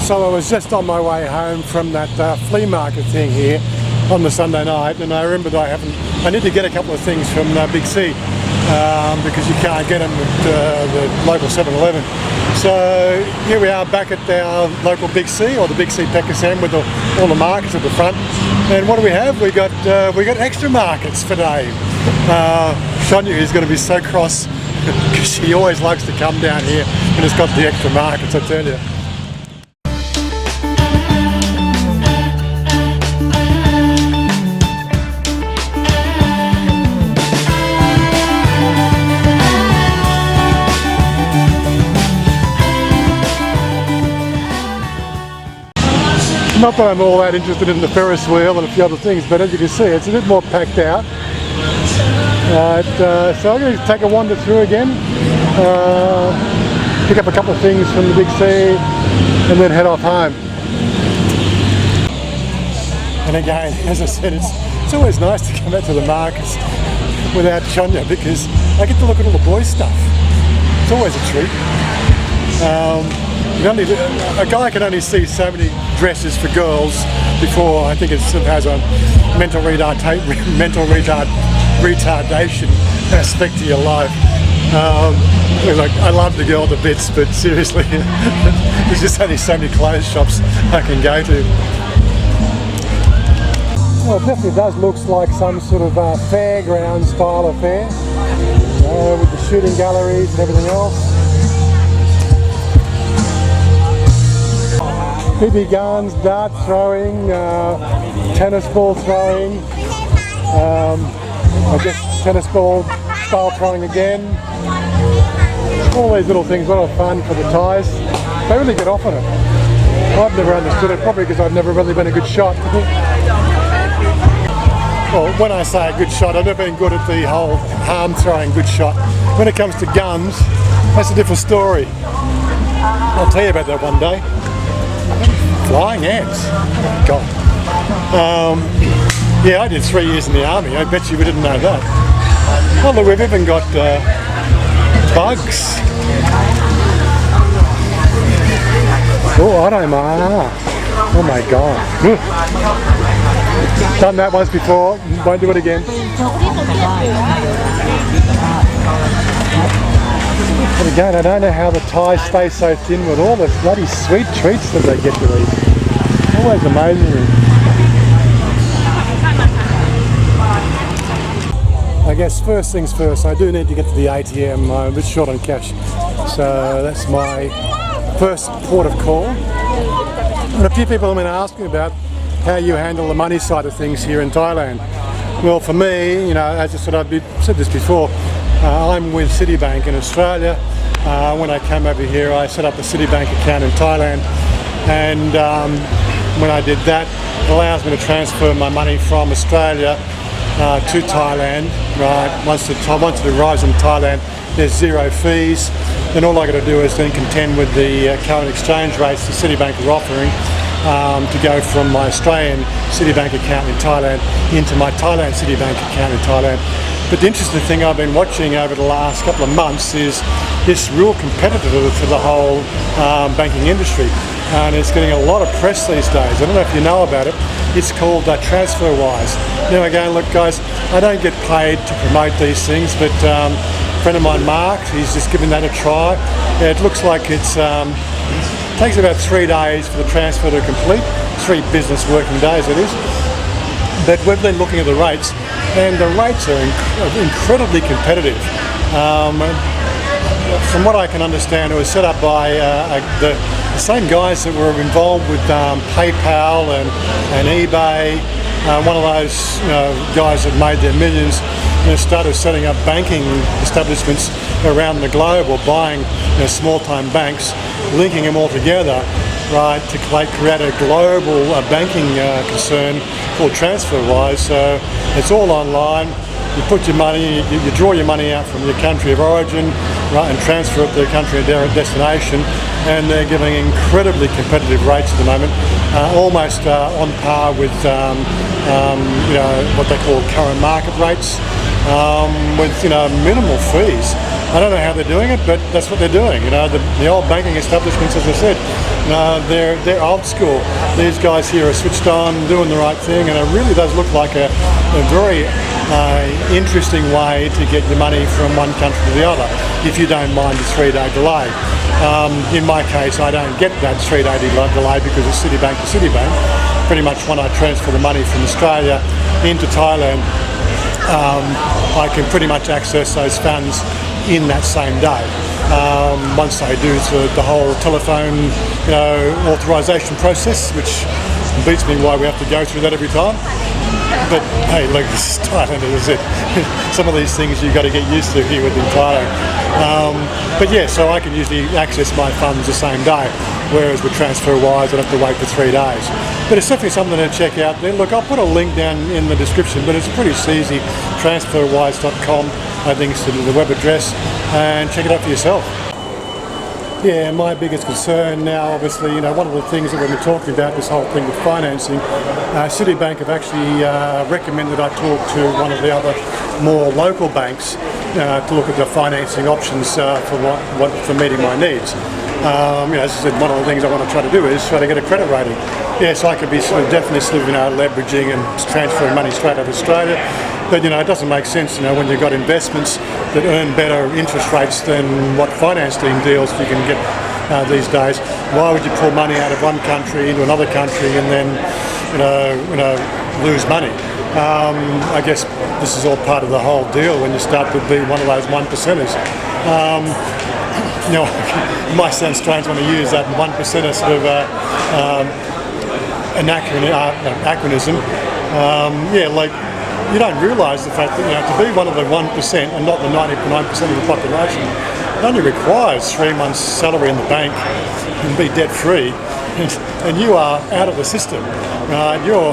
So I was just on my way home from that flea market thing here on the Sunday night, and I remembered I need to get a couple of things from Big C because you can't get them at the local 7-Eleven. So here we are back at our local Big C, or the Big C Pakistan, with all the markets at the front. And what do we have? We got extra markets today. Sonia is going to be so cross because she always likes to come down here and it's got the extra markets, I tell you. Not that I'm all that interested in the Ferris wheel and a few other things, but as you can see, it's a bit more packed out. So I'm going to take a wander through again, pick up a couple of things from the Big C, and then head off home. And again, as I said, it's always nice to come out to the markets without Sonia because I get to look at all the boys' stuff. It's always a treat. A guy can only see so many dresses for girls before I think it has a mental retardation aspect to your life. Like, I love the girl to bits, but seriously, there's just only so many clothes shops I can go to. Well, it definitely does look like some sort of fairground style affair with the shooting galleries and everything else. BB guns, dart throwing, tennis ball throwing, I guess tennis ball style throwing again. All these little things, a lot of fun for the Thais. They really get off on it. I've never understood it, probably because I've never really been a good shot. Well, when I say a good shot, I've never been good at the whole arm throwing good shot. When it comes to guns, that's a different story. I'll tell you about that one day. Flying ants. Oh my God. Yeah, I did 3 years in the army. I bet you we didn't know that. Oh look, we've even got bugs. Oh, I don't know. Oh my God. Done that once before. Won't do it again. But again, I don't know how the Thais stay so thin with all the bloody sweet treats that they get to eat. Always amazing me. I guess first things first, I do need to get to the ATM. I'm a bit short on cash, so that's my first port of call. And a few people have been asking about how you handle the money side of things here in Thailand. Well, for me, you know, as I said, I've said this before, I'm with Citibank in Australia. When I came over here, I set up a Citibank account in Thailand, and when I did that, it allows me to transfer my money from Australia to Thailand. Right, once it arrives in Thailand, there's zero fees. Then all I got to do is then contend with the current exchange rates the Citibank is offering to go from my Australian Citibank account in Thailand into my Thailand Citibank account in Thailand. But the interesting thing I've been watching over the last couple of months is this real competitor for the whole banking industry, and it's getting a lot of press these days. I don't know if you know about it. It's called TransferWise. Now again, look guys, I don't get paid to promote these things, but a friend of mine, Mark, he's just giving that a try. It looks like it takes about 3 days for the transfer to complete, 3 business working days it is. But we've been looking at the rates, and the rates are incredibly competitive. From what I can understand, it was set up by the same guys that were involved with PayPal and eBay. One of those guys that made their millions started setting up banking establishments around the globe, or buying small-time banks, linking them all together, right, to create a global banking concern called TransferWise. So it's all online. You put your money, you draw your money out from your country of origin, right, and transfer it to the country of destination, and they're giving incredibly competitive rates at the moment, almost on par with what they call current market rates, with minimal fees. I don't know how they're doing it, but that's what they're doing. The old banking establishments, as I said, they're old school. These guys here are switched on, doing the right thing, and it really does look like a very interesting way to get your money from one country to the other, if you don't mind the 3-day delay. In my case, I don't get that 3-day delay because it's Citibank to Citibank. Pretty much when I transfer the money from Australia into Thailand, I can pretty much access those funds in that same day. Once I do the whole telephone authorisation process, which beats me why we have to go through that every time. But hey, look, this is Thailand, is it? Some of these things you've got to get used to here within Thailand. But yeah, so I can usually access my funds the same day, whereas with TransferWise I'd have to wait for 3 days. But it's definitely something to check out there. Look, I'll put a link down in the description, but it's pretty easy. TransferWise.com, I think is the web address, and check it out for yourself. Yeah, my biggest concern now, obviously, one of the things that we've been talking about, this whole thing with financing, Citibank have actually recommended I talk to one of the other more local banks to look at the financing options for meeting my needs. As I said, one of the things I want to try to do is try to get a credit rating. Yes, I could be definitely leveraging and transferring money straight out of Australia. But it doesn't make sense, when you've got investments that earn better interest rates than what financing deals you can get these days. Why would you pull money out of one country into another country and then, lose money? I guess this is all part of the whole deal when you start to be one of those 1%ers. It might sound strange when I use that 1%er sort of anachronism. You don't realise the fact that to be one of the 1% and not the 99% of the population, it only requires 3 months' salary in the bank and be debt free, and you are out of the system. You're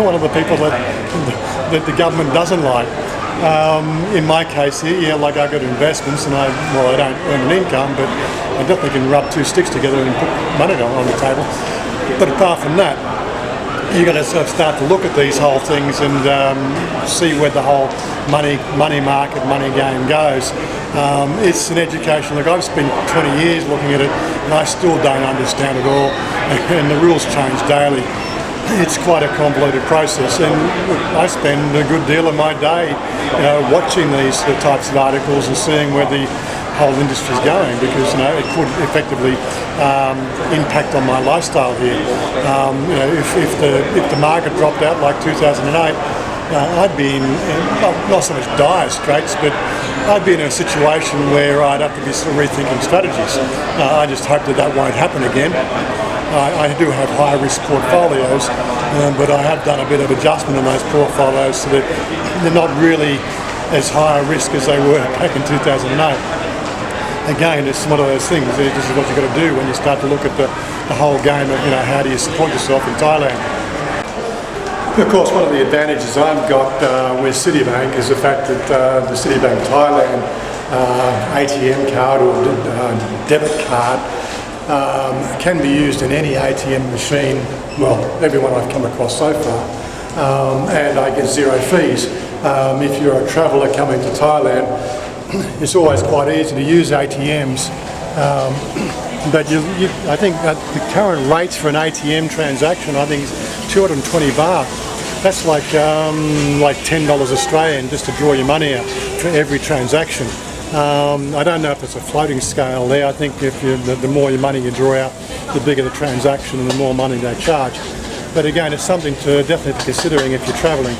one of the people that the government doesn't like. In my case here, I got investments and I don't earn an income, but I definitely can rub 2 sticks together and put money on the table. But apart from that, you've got to sort of start to look at these whole things and see where the whole money market, money game goes. It's an education. Look, I've spent 20 years looking at it and I still don't understand it all, and the rules change daily. It's quite a convoluted process, and look, I spend a good deal of my day watching these types of articles and seeing where the whole industry is going, because it could effectively impact on my lifestyle here. If the market dropped out like 2008, I'd be in not so much dire straits, but I'd be in a situation where I'd have to be sort of rethinking strategies. I just hope that won't happen again. I do have high risk portfolios, but I have done a bit of adjustment on those portfolios so that they're not really as high a risk as they were back in 2008. Again, it's one of those things. This is what you've got to do when you start to look at the whole game of how do you support yourself in Thailand. Of course, one of the advantages I've got with Citibank is the fact that the Citibank Thailand ATM card or debit card can be used in any ATM machine, well, every one I've come across so far, and I get 0 fees. If you're a traveller coming to Thailand, it's always quite easy to use ATMs, but I think that the current rates for an ATM transaction, I think, is 220 baht. That's like $10 Australian just to draw your money out for every transaction. I don't know if it's a floating scale there. I think if the more your money you draw out, the bigger the transaction and the more money they charge. But again, it's something to definitely be considering if you're travelling.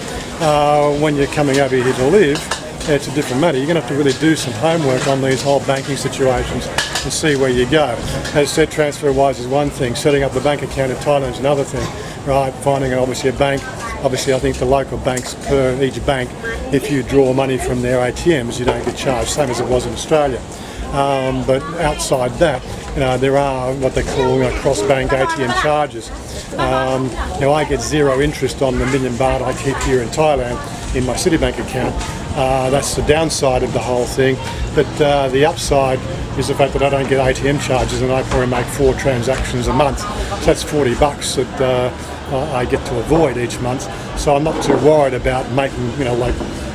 When you're coming over here to live, it's a different matter. You're going to have to really do some homework on these whole banking situations and see where you go. As I said, TransferWise is one thing. Setting up the bank account in Thailand is another thing. Right, finding obviously a bank. Obviously, I think the local banks per each bank, if you draw money from their ATMs, you don't get charged, same as it was in Australia. But outside that, there are what they call cross-bank ATM charges. I get 0 interest on the $1 million baht I keep here in Thailand in my Citibank account. That's the downside of the whole thing. But the upside is the fact that I don't get ATM charges, and I probably make 4 transactions a month. So that's $40 that I get to avoid each month. So I'm not too worried about making,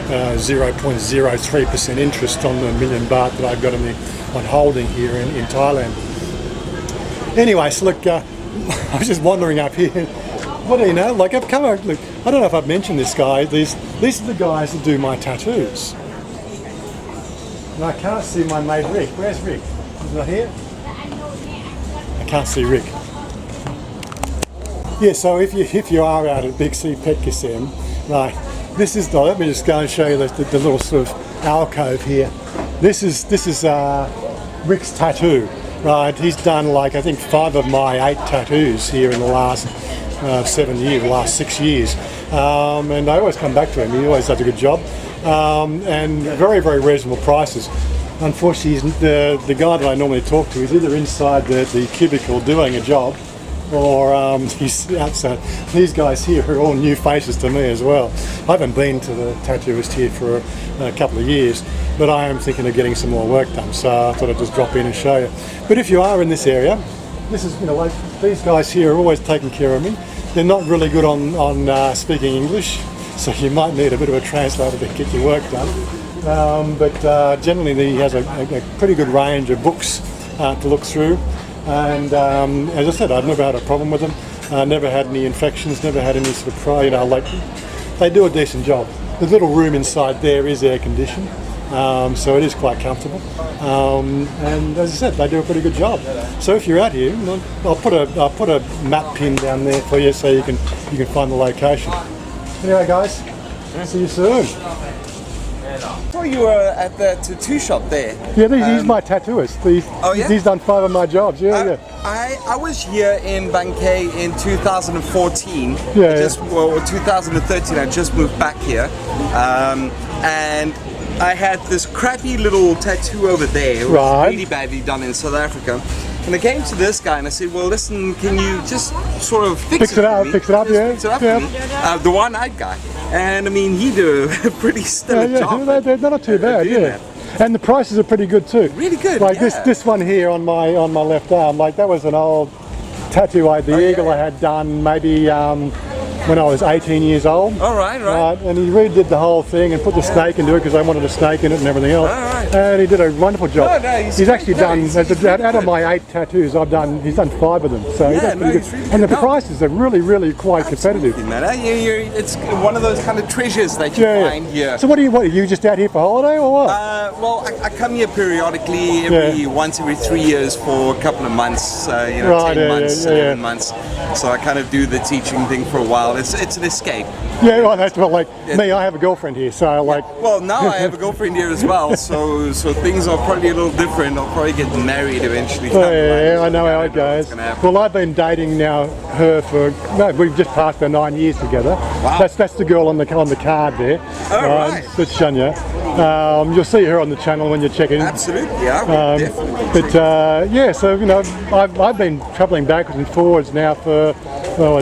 0.03% interest on the $1 million baht that I've got on holding here in Thailand. Anyway, so look, I was just wandering up here. What do you know? Like, I've come out, look, I don't know if I've mentioned this guy. These are the guys that do my tattoos. And I can't see my mate Rick. Where's Rick? He's not here? I can't see Rick. Yeah, so if you are out at Big C Pet Kasem, right, this is let me just go and show you the little sort of alcove here. This is Rick's tattoo, right? He's done like I think 5 of my 8 tattoos here in the last 7 years, the last 6 years, and I always come back to him. He always does a good job, and very, very reasonable prices. Unfortunately, the guy that I normally talk to is either inside the cubicle doing a job, or he's outside. These guys here are all new faces to me as well. I haven't been to the tattooist here for a couple of years, but I am thinking of getting some more work done, so I thought I'd just drop in and show you. But if you are in this area, this is, like these guys here are always taking care of me. They're not really good on speaking English, so you might need a bit of a translator to get your work done. But generally he has a pretty good range of books to look through. And as I said, I've never had a problem with them. Never had any infections, never had any sort of like they do a decent job. The little room inside there is air conditioned, so it is quite comfortable. And as I said, they do a pretty good job. So if you're out here, I'll put a map pin down there for you so you can find the location. Anyway, guys, see you soon. Oh, you were at the tattoo shop there. Yeah, he's my tattooist. He's done 5 of my jobs. Yeah. I was here in Bangkok in 2014. 2013. I just moved back here, and I had this crappy little tattoo over there. It was really badly done in South Africa. And I came to this guy and I said, well, listen, can you just sort of fix it up? Fix it up, yeah. Fix it up for me. The one-eyed guy. And I mean, he did a pretty stellar job. They're not too bad, yeah. And the prices are pretty good too. Really good, like this one here on my left arm, like that was an old tattoo, the eagle I had done maybe when I was 18 years old. Oh, right. And he redid the whole thing and put the snake into it because I wanted a snake in it and everything else. And he did a wonderful job. He's actually done, out of my 8 tattoos, he's done 5 of them. So he's done pretty good. Really and the prices are really, really quite competitive. Man. It's one of those kind of treasures that you find here. So what are you just out here for holiday or what? Well, I come here periodically, once every 3 years for a couple of months, 10 months, 11 months. So I kind of do the teaching thing for a while. It's an escape. Yeah, right. That's well, like me. I have a girlfriend here, so like. Well, now I have a girlfriend here as well, so things are probably a little different. I'll probably get married eventually. I know how it goes. Well, I've been dating now we've just passed our 9 years together. Wow. That's the girl on the card there. Right. That's Shania. You'll see her on the channel when you check in. Absolutely, yeah. Definitely. But so I've been travelling backwards and forwards now for. Well,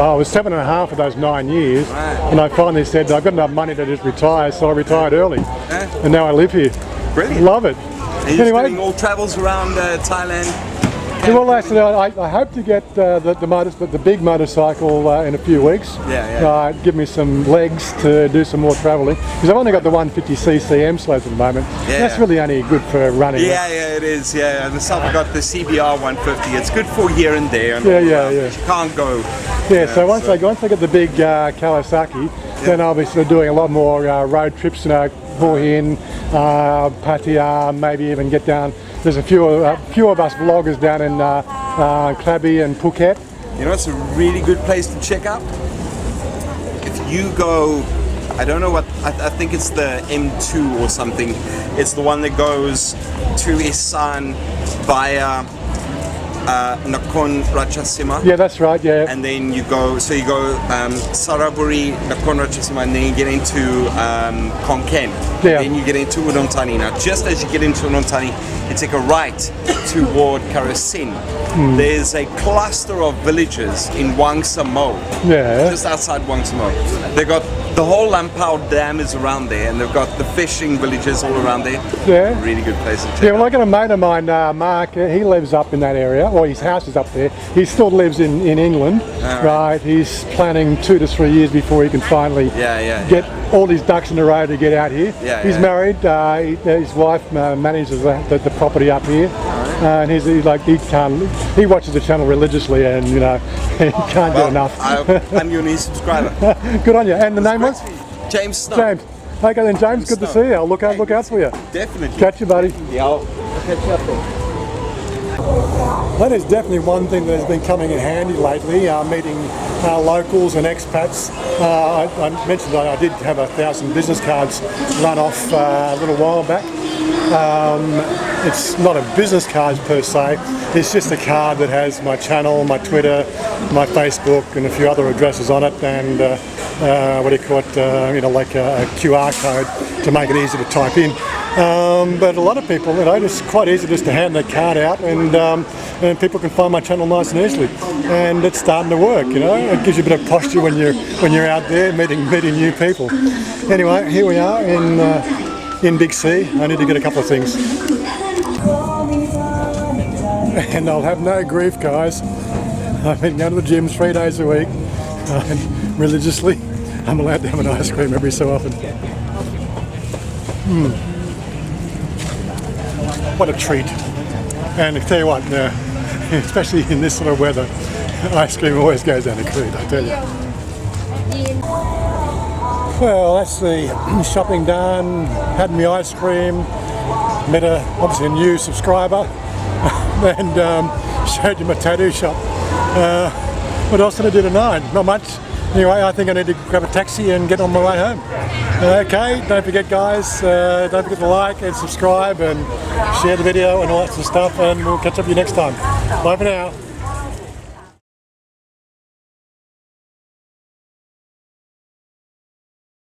I was 7.5 of those 9 years, and I finally said I've got enough money to just retire, so I retired early, and now I live here. Brilliant. Love it. And you're doing all travels around Thailand? Well, I hope to get the big motorcycle in a few weeks. Give me some legs to do some more travelling because I've only got the 150cc M slopes at the moment. That's really only good for running. Yeah, it is. Yeah, and I've got the CBR 150. It's good for here and there. And You can't go. So once I get the big Kawasaki, then I'll be sort of doing a lot more road trips. Hua Hin, Pattaya, maybe even get down. There's a few of us vloggers down in Krabi and Phuket. It's a really good place to check out. If you go, I don't know what, I think it's the M2 or something. It's the one that goes to Isan via Nakhon Ratchasima. Yeah, that's right, yeah. And then you go Saraburi, Nakhon Ratchasima, and then you get into Khon Kaen. Then you get into Udon Thani. Now, just as you get into Udon Thani, you take a right toward Karasin, there's a cluster of villages in Wang Samo, just outside Wang Samo. They got the whole Lampao Dam is around there, and they've got the fishing villages all around there. Yeah. Really good place to check Yeah, well, out. I got a mate of mine, Mark, he lives up in that area, or his house is up there. He still lives in England, right? He's planning 2 to 3 years before he can finally get all his ducks in a row to get out here. He's married, his wife manages the property up here. And he watches the channel religiously, and you know, he can't get enough. I'm your new subscriber. Good on you. And the name was? James Snow. James. Okay then, James, good to see you. I'll look out for you. Definitely. Catch you, buddy. Yeah, I'll catch you up there. That is definitely one thing that has been coming in handy lately, meeting locals and expats. I mentioned that I did have 1,000 business cards run off a little while back. It's not a business card per se, it's just a card that has my channel, my Twitter, my Facebook and a few other addresses on it, and what do you call it, you know, like a QR code to make it easy to type in. But a lot of people, you know, it's quite easy just to hand the card out, and people can find my channel nice and easily, and it's starting to work. You know, it gives you a bit of posture when you're out there meeting new people. Anyway, here we are in Big C. I need to get a couple of things, and I'll have no grief, guys. I've been going to the gym 3 days a week, and religiously I'm allowed to have an ice cream every so often. What a treat. And I tell you what, especially in this sort of weather, ice cream always goes down a treat, I tell you. Well, that's the shopping done, had my ice cream, met obviously a new subscriber, and showed you my tattoo shop. What else did I do tonight? Not much. Anyway, I think I need to grab a taxi and get on my way home. Okay, don't forget guys, don't forget to like and subscribe and share the video and all that sort of stuff, and we'll catch up with you next time. Bye for now.